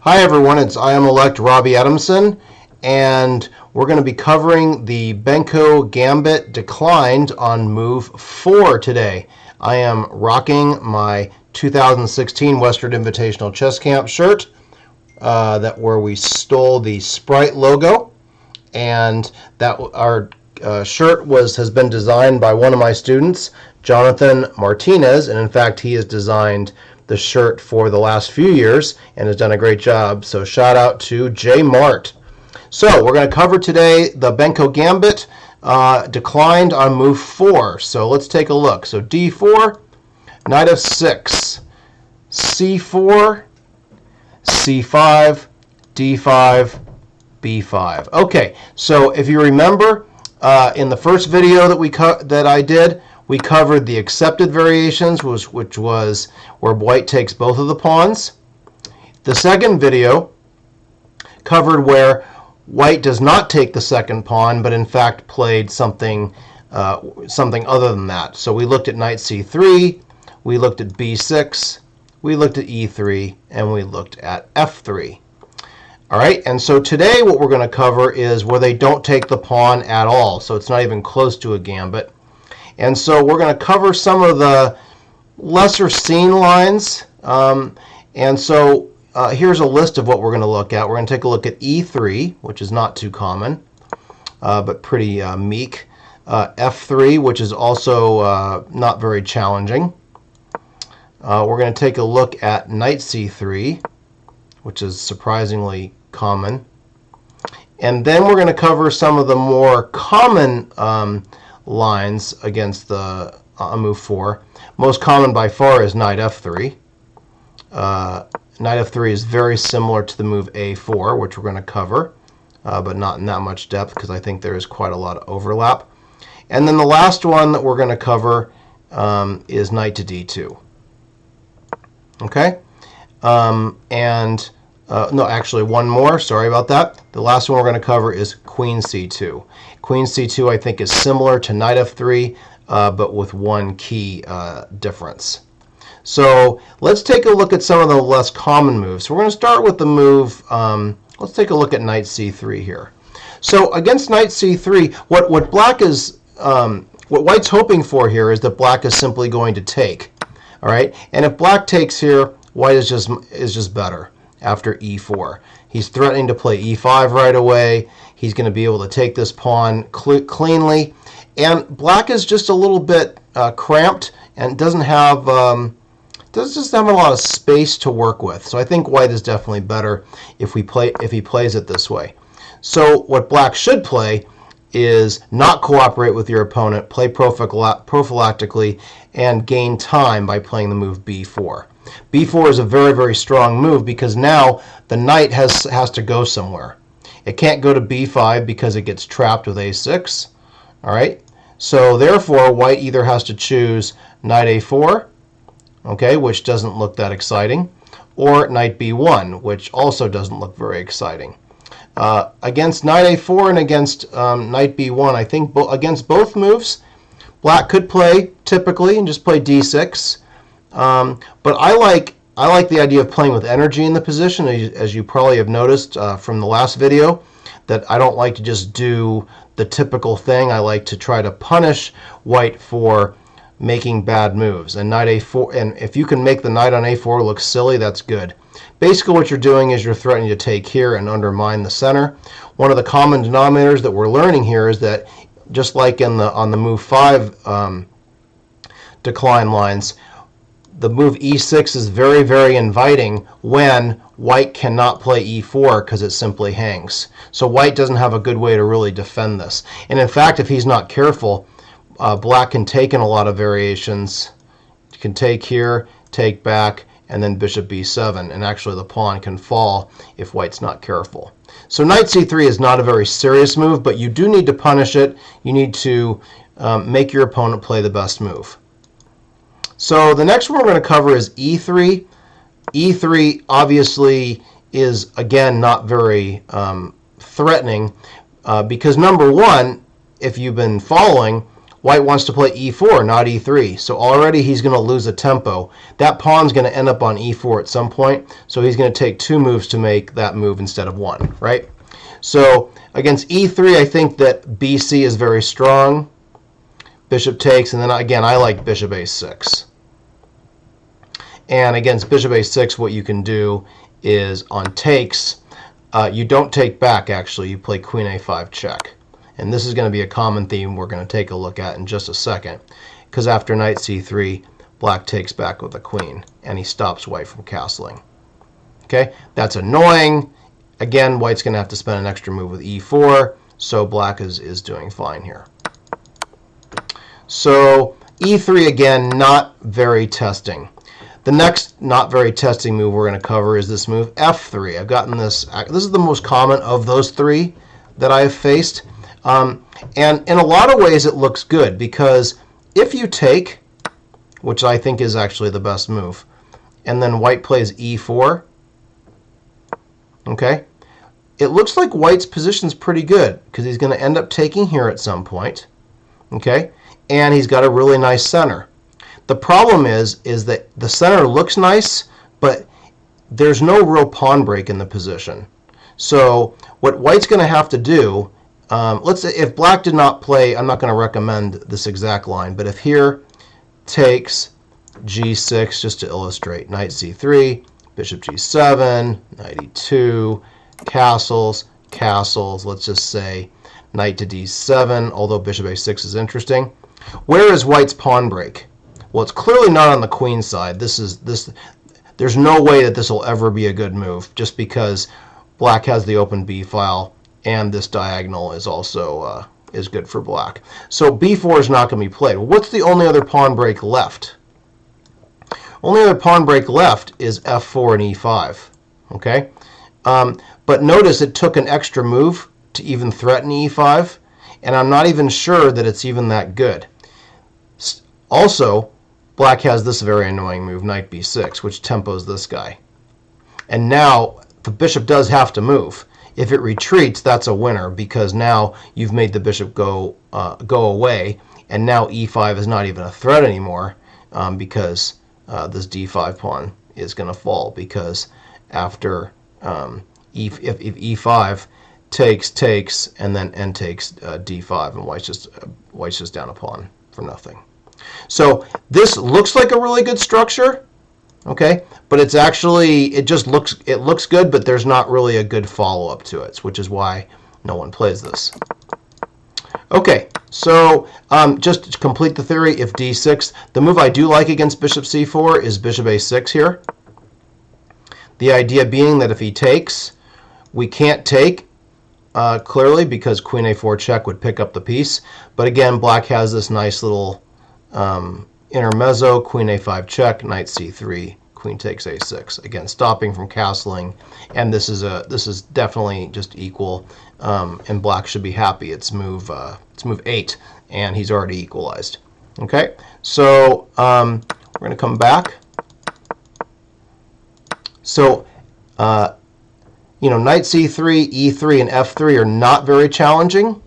Hi everyone, it's I am elect Robbie Adamson, and we're going to be covering the Benko Gambit Declined on move 4 today. I am rocking my 2016 Western Invitational Chess Camp shirt where we stole the Sprite logo, and that our shirt has been designed by one of my students, Jonathan Martinez, and in fact he has designed the shirt for the last few years and has done a great job. So shout out to J Mart. So we're going to cover today the Benko Gambit Declined on move 4. So let's take a look. So d4, knight f6, c4, c5, d5, b5. Okay, so if you remember, in the first video that I did, we covered the accepted variations, which was where white takes both of the pawns. The second video covered where white does not take the second pawn, but in fact played something other than that. So we looked at knight c3, we looked at b6, we looked at e3, and we looked at f3. All right, and so today what we're going to cover is where they don't take the pawn at all, so it's not even close to a gambit. And so we're going to cover some of the lesser seen lines. And so here's a list of what we're going to look at. We're going to take a look at e3, which is not too common, but pretty meek. f3, which is also not very challenging. We're going to take a look at knight c3, which is surprisingly common. And then we're going to cover some of the more common lines against the move 4. Most common by far is knight f3. Knight f3 is very similar to the move a4, which we're going to cover, but not in that much depth because I think there is quite a lot of overlap. And then the last one that we're going to cover is knight to d2. Okay? No, actually one more. Sorry about that. The last one we're going to cover is queen c2. Queen c2 I think is similar to knight f3, but with one key difference. So let's take a look at some of the less common moves. So we're going to start with the move, let's take a look at knight c3 here. So against knight c3, what white's hoping for here is that black is simply going to take. All right, and if black takes here, white is just better after e4. He's threatening to play e5 right away. He's going to be able to take this pawn cleanly, and black is just a little bit cramped and doesn't have a lot of space to work with. So I think white is definitely better if he plays it this way. So what black should play is not cooperate with your opponent, play prophylactically, and gain time by playing the move b4. b4 is a very, very strong move because now the knight has to go somewhere. It can't go to b5 because it gets trapped with a6. All right, so therefore white either has to choose knight a4, okay, which doesn't look that exciting, or knight b1, which also doesn't look very exciting. Against knight a4 and against knight b1, I think against both moves, black could play typically and just play d6. But I like the idea of playing with energy in the position, as you probably have noticed from the last video, that I don't like to just do the typical thing. I like to try to punish white for making bad moves. And knight a4, and if you can make the knight on a4 look silly, that's good. Basically what you're doing is you're threatening to take here and undermine the center. One of the common denominators that we're learning here is that just like on the move 5 decline lines, the move e6 is very, very inviting when white cannot play e4 because it simply hangs. So white doesn't have a good way to really defend this. And in fact, if he's not careful, black can take in a lot of variations. You can take here, take back, and then bishop b7, and actually the pawn can fall if white's not careful. So knight c3 is not a very serious move, but you do need to punish it. You need to make your opponent play the best move. So the next one we're going to cover is e3. e3 obviously is, again, not very threatening because, number one, if you've been following, White wants to play e4, not e3. So already he's going to lose a tempo. That pawn's going to end up on e4 at some point. So he's going to take 2 moves to make that move instead of 1, right? So against e3, I think that bc is very strong. Bishop takes, and then again, I like bishop a6. And against bishop a6, what you can do is on takes, you don't take back, actually. You play queen a5 check. And this is going to be a common theme we're going to take a look at in just a second. Because after knight c3, black takes back with a queen, and he stops white from castling. Okay, that's annoying. Again, white's going to have to spend an extra move with e4, so black is doing fine here. So e3, again, not very testing. The next not very testing move we're going to cover is this move f3. I've gotten this. This is the most common of those 3 that I have faced. And in a lot of ways it looks good, because if you take, which I think is actually the best move, and then white plays e4, okay, it looks like white's position's pretty good, because he's going to end up taking here at some point, okay, and he's got a really nice center. The problem is that the center looks nice, but there's no real pawn break in the position. So what white's going to have to do, let's say if black did not play, I'm not going to recommend this exact line, but if here takes g6, just to illustrate, knight c3, bishop g7, knight e2, castles, castles, let's just say knight to d7, although bishop a6 is interesting. Where is white's pawn break? Well, it's clearly not on the queen side. There's no way that this will ever be a good move, just because black has the open b file, and this diagonal is also is good for black. So b4 is not going to be played. Well, what's the only other pawn break left? Only other pawn break left is f4 and e5. Okay, but notice it took an extra move to even threaten e5, and I'm not even sure that it's even that good. Also, black has this very annoying move, knight b6, which tempos this guy. And now the bishop does have to move. If it retreats, that's a winner, because now you've made the bishop go away, and now e5 is not even a threat anymore, because this d5 pawn is going to fall, because after if e5 takes, and then n takes d5, and white's just down a pawn for nothing. So this looks like a really good structure, okay, but it's actually, it looks good, but there's not really a good follow-up to it, which is why no one plays this. Okay, so just to complete the theory, if d6, the move I do like against bishop c4 is bishop a6 here. The idea being that if he takes, we can't take clearly, because queen a4 check would pick up the piece. But again, black has this nice little intermezzo, queen a5 check, knight c3, queen takes a6. Again, stopping from castling, and this is definitely just equal, and black should be happy. It's move 8, and he's already equalized. Okay, so we're going to come back. So knight c3, e3, and f3 are not very challenging.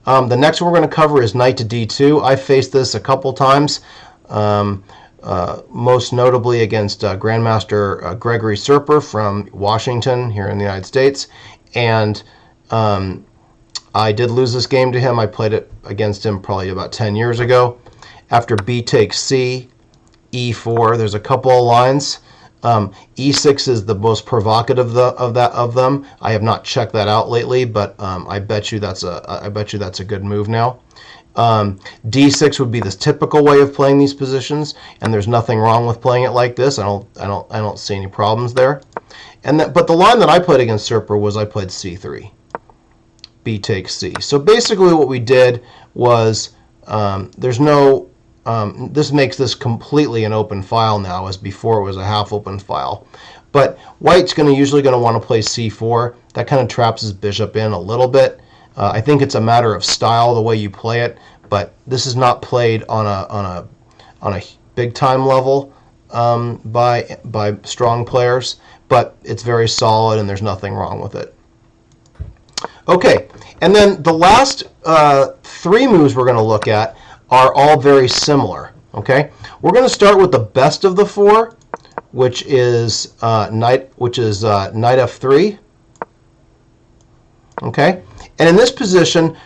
The next one we're going to cover is knight to d2. I faced this a couple times, most notably against Grandmaster Gregory Serper from Washington here in the United States. And I did lose this game to him. I played it against him probably about 10 years ago. After b takes c, e4, there's a couple of lines. E6 is the most provocative of them. I have not checked that out lately, but I bet you that's a good move now. D6 would be the typical way of playing these positions, and there's nothing wrong with playing it like this. I don't see any problems there. But the line that I played against Serper was I played c3. B takes c. So basically what we did was this makes this completely an open file now, as before it was a half open file. But white's usually going to want to play c4. That kind of traps his bishop in a little bit. I think it's a matter of style, the way you play it, but this is not played on a big time level by strong players, but it's very solid and there's nothing wrong with it. Okay, and then the last 3 moves we're going to look at are all very similar. Okay, we're going to start with the best of the four, which is knight f3. Okay, and in this position,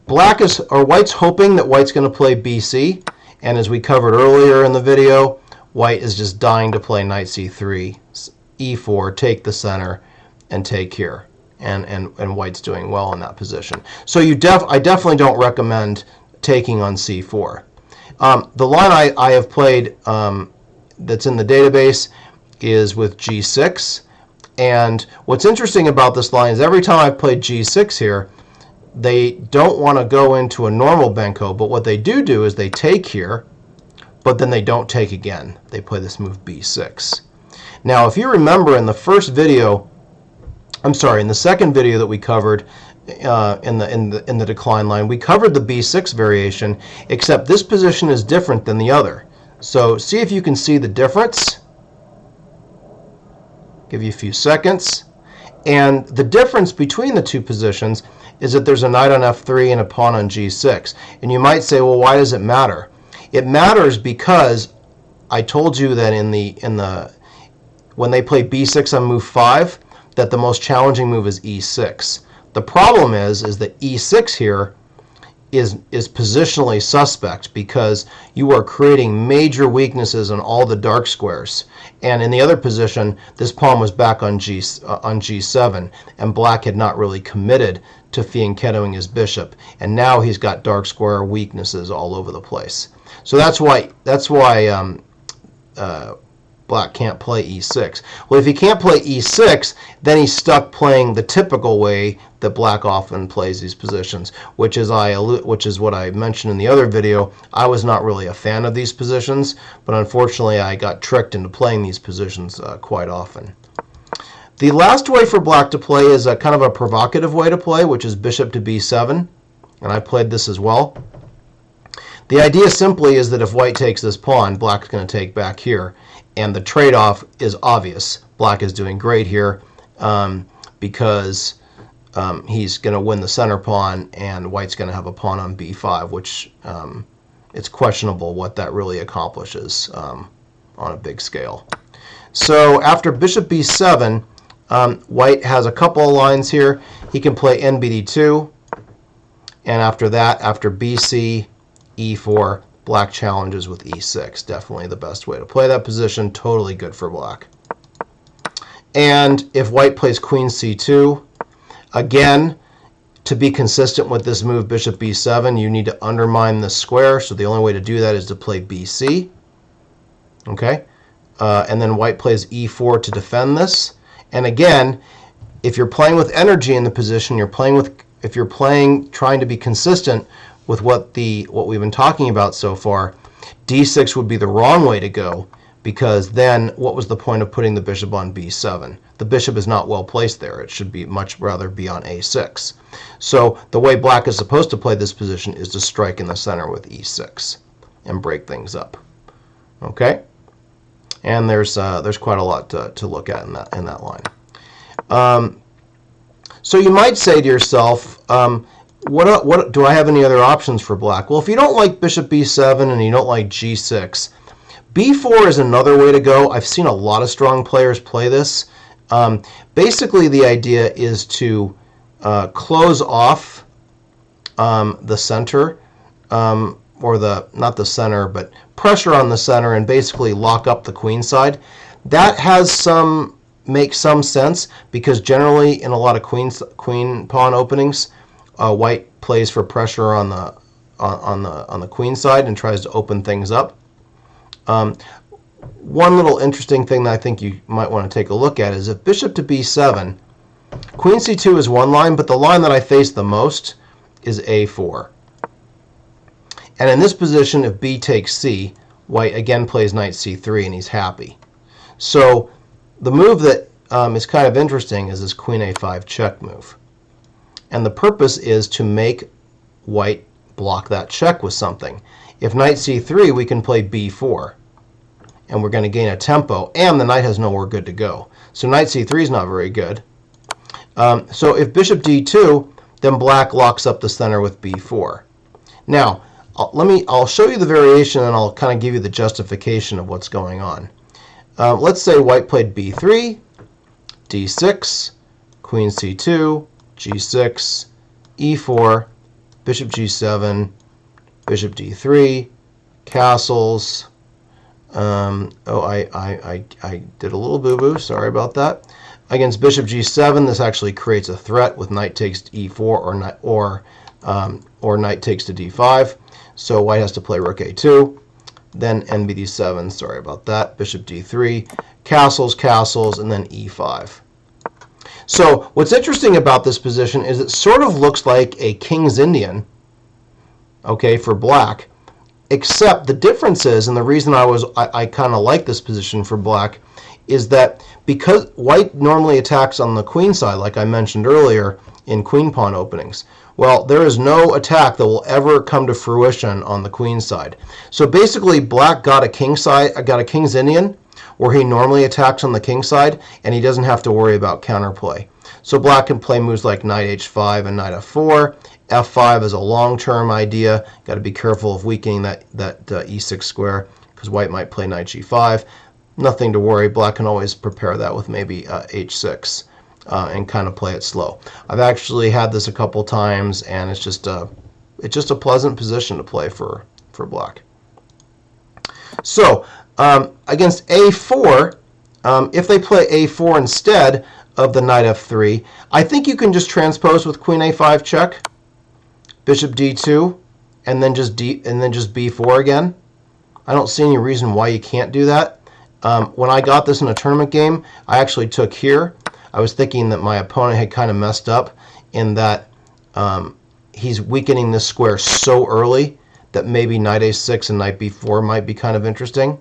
white's hoping that white's going to play bc, and as we covered earlier in the video, white is just dying to play knight c3, e4, take the center, and take here. And white's doing well in that position. So I definitely don't recommend taking on c4. The line I have played that's in the database is with g6. And what's interesting about this line is every time I've played g6 here, they don't want to go into a normal Benko, but what they do is they take here, but then they don't take again. They play this move b6. Now, if you remember in the second video that we covered in the decline line, we covered the b6 variation, except this position is different than the other. So see if you can see the difference. Give you a few seconds. And the difference between the two positions is that there's a knight on f3 and a pawn on g6. And you might say, well, why does it matter? It matters because I told you that when they play b6 on move 5, that the most challenging move is e6. The problem is that e6 here is positionally suspect because you are creating major weaknesses on all the dark squares. And in the other position, this pawn was back on g7, and black had not really committed to fianchettoing his bishop, and now he's got dark square weaknesses all over the place. So that's why black can't play e6. Well, if he can't play e6, then he's stuck playing the typical way that black often plays these positions, which is what I mentioned in the other video. I was not really a fan of these positions, but unfortunately I got tricked into playing these positions quite often. The last way for black to play is a kind of a provocative way to play, which is bishop to b7, and I played this as well. The idea simply is that if white takes this pawn, black's going to take back here. And the trade-off is obvious. Black is doing great here because he's going to win the center pawn, and white's going to have a pawn on b5, which it's questionable what that really accomplishes on a big scale. So after bishop b7, white has a couple of lines here. He can play nbd2, and after that, after bc, e4, black challenges with e6. Definitely the best way to play that position. Totally good for black. And if white plays queen c2, again, to be consistent with this move bishop b7, you need to undermine the square. So the only way to do that is to play bc. Okay, and then white plays e4 to defend this. And again, if you're playing with energy in the position, if you're playing trying to be consistent with what we've been talking about so far, d6 would be the wrong way to go, because then what was the point of putting the bishop on b7? The bishop is not well placed there. It should be much rather be on a6. So the way black is supposed to play this position is to strike in the center with e6 and break things up. Okay, and there's quite a lot to look at in that line. So you might say to yourself, what do I have any other options for black? Well, if you don't like bishop b7 and you don't like g6, b4 is another way to go. I've seen a lot of strong players play this. Basically, the idea is to close off the center, or not the center, but pressure on the center, and basically lock up the queen side. That makes some sense, because generally in a lot of queen pawn openings, white plays for pressure on the queen side and tries to open things up. One little interesting thing that I think you might want to take a look at is if bishop to b7, queen c2 is one line, but the line that I face the most is a4. And in this position, if b takes c, white again plays knight c3, and he's happy. So the move that is kind of interesting is this queen a5 check move. And the purpose is to make white block that check with something. If knight c3, we can play b4, and we're going to gain a tempo, and the knight has nowhere good to go. So knight c3 is not very good. So if bishop d2, then black locks up the center with b4. Now, I'll show you the variation and I'll kind of give you the justification of what's going on. Let's say white played b3, d6, queen c2, g6, e4, bishop g7, bishop d3, castles. I did a little boo-boo. Sorry about that. Against bishop g7, this actually creates a threat with knight takes to e4 or knight takes to d5. So white has to play rook a2. Then nbd7. Sorry about that. Bishop d3, castles, castles, and then e5. So what's interesting about this position is it sort of looks like a King's Indian, okay, for black, except the difference is, and the reason I kind of like this position for black, is that because white normally attacks on the queen side, like I mentioned earlier in queen pawn openings, well, there is no attack that will ever come to fruition on the queen side. So basically, black got a King's Indian, where he normally attacks on the king side, and he doesn't have to worry about counterplay. So black can play moves like knight h5 and knight f4. f5 is a long-term idea. Got to be careful of weakening that e6 square, because white might play knight g5. Nothing to worry. Black can always prepare that with maybe h6 and kind of play it slow. I've actually had this a couple times, and it's just a pleasant position to play for black. So against a4, if they play a4 instead of the knight f3, I think you can just transpose with queen a5 check, bishop d2, and then just b4 again. I don't see any reason why you can't do that. When I got this in a tournament game, I actually took here. I was thinking that my opponent had kind of messed up in that he's weakening this square so early that maybe knight a6 and knight b4 might be kind of interesting.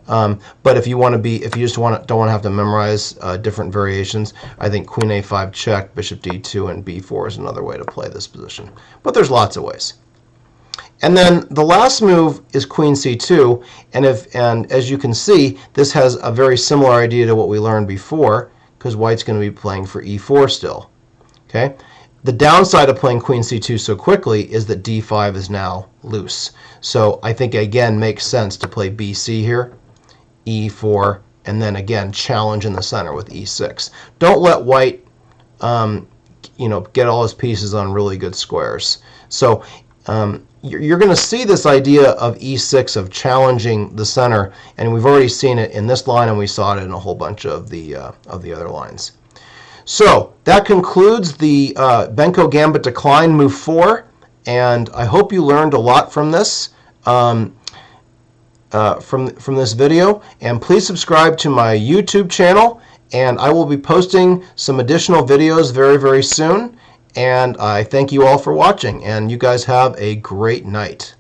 But if you just don't want to have to memorize different variations, I think queen a5 check, bishop d2, and b4 is another way to play this position. But there's lots of ways. And then the last move is queen c2, and as you can see, this has a very similar idea to what we learned before, because white's going to be playing for e4 still. Okay. The downside of playing queen c2 so quickly is that d5 is now loose. So I think again makes sense to play bc here, e4, and then again challenge in the center with e6. Don't let white get all his pieces on really good squares. So you're going to see this idea of e6 of challenging the center, and we've already seen it in this line, and we saw it in a whole bunch of the other lines. So that concludes the Benko Gambit Declined move 4, and I hope you learned a lot from this. From this video, and please subscribe to my YouTube channel, and I will be posting some additional videos very, very soon. And I thank you all for watching, and you guys have a great night.